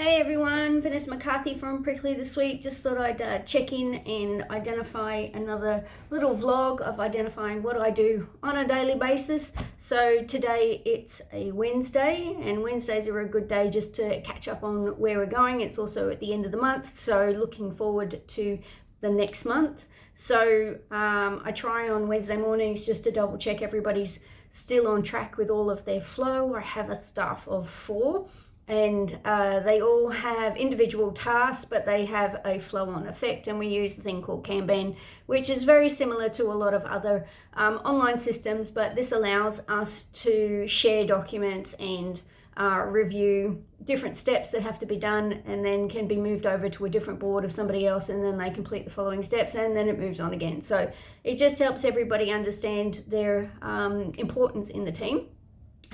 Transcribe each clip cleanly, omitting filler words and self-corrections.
Hey everyone, Vanessa McCarthy from Prickly to Sweet. Just thought I'd check in and identify another little vlog of identifying what I do on a daily basis. So today it's a Wednesday, and Wednesdays are a good day just to catch up on where we're going. It's also at the end of the month, so looking forward to the next month. So I try on Wednesday mornings just to double check everybody's still on track with all of their flow. I have a staff of 4. And they all have individual tasks, but they have a flow-on effect, and we use a thing called Kanban, which is very similar to a lot of other online systems, but this allows us to share documents and review different steps that have to be done, and then can be moved over to a different board of somebody else, and then they complete the following steps, and then it moves on again. So it just helps everybody understand their importance in the team.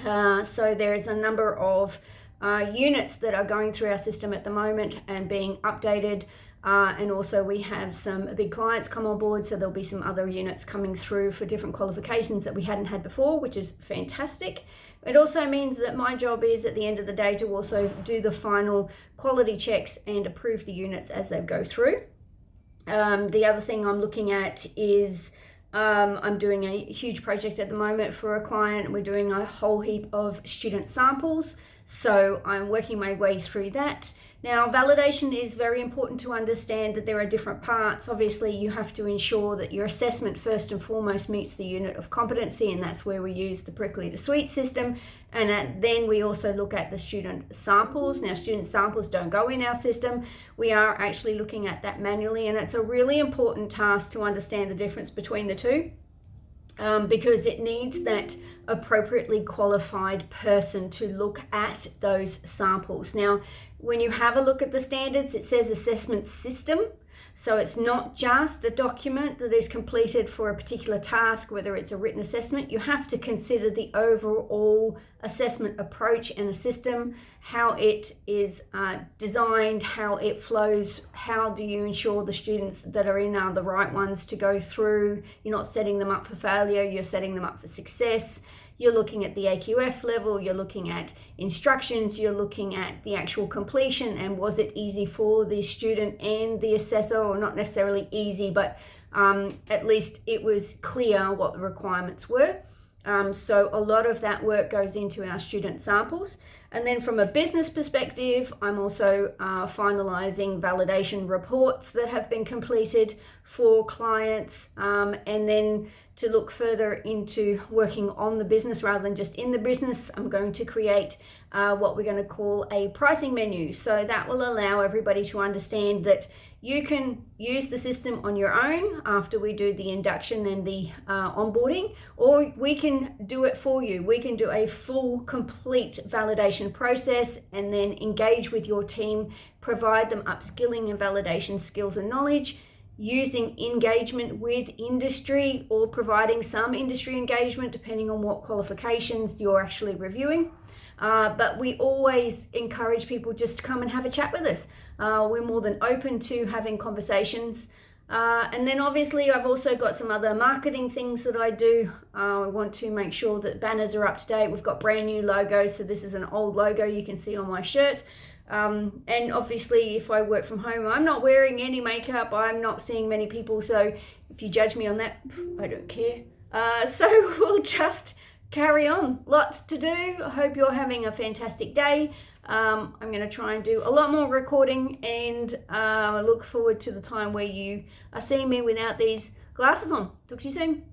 So there's a number of units that are going through our system at the moment and being updated, and also we have some big clients come on board, so there'll be some other units coming through for different qualifications that we hadn't had before, which is fantastic. It also means that my job is at the end of the day to also do the final quality checks and approve the units as they go through. The other thing I'm looking at is I'm doing a huge project at the moment for a client. We're doing a whole heap of student samples, so I'm working my way through that. Now, validation is very important to understand that there are different parts. Obviously, you have to ensure that your assessment first and foremost meets the unit of competency, and that's where we use the Prickly to Sweet system. And then we also look at the student samples. Now, student samples don't go in our system. We are actually looking at that manually, and it's a really important task to understand the difference between the two. Because it needs that appropriately qualified person to look at those samples. Now, when you have a look at the standards, it says assessment system. So it's not just a document that is completed for a particular task, whether it's a written assessment. You have to consider the overall assessment approach and a system, how it is designed, how it flows, how do you ensure the students that are in are the right ones to go through. You're not setting them up for failure, you're setting them up for success. You're looking at the AQF level, you're looking at instructions, you're looking at the actual completion, and was it easy for the student and the assessor, or not necessarily easy, but at least it was clear what the requirements were. So a lot of that work goes into our student samples. And then from a business perspective, I'm also finalizing validation reports that have been completed for clients, and then to look further into working on the business rather than just in the business, I'm going to create what we're going to call a pricing menu. So that will allow everybody to understand that you can use the system on your own after we do the induction and the onboarding, or we can do it for you. We can do a full, complete validation process and then engage with your team, provide them upskilling and validation skills and knowledge, using engagement with industry or providing some industry engagement depending on what qualifications you're actually reviewing. But we always encourage people just to come and have a chat with us. We're more than open to having conversations. And then obviously I've also got some other marketing things that I do. I want to make sure that banners are up to date. We've got brand new logos. So this is an old logo you can see on my shirt. And obviously if I work from home, I'm not wearing any makeup. I'm not seeing many people. So if you judge me on that, I don't care. So we'll just carry on. Lots to do. I hope you're having a fantastic day. I'm going to try and do a lot more recording, and I look forward to the time where you are seeing me without these glasses on. Talk to you soon.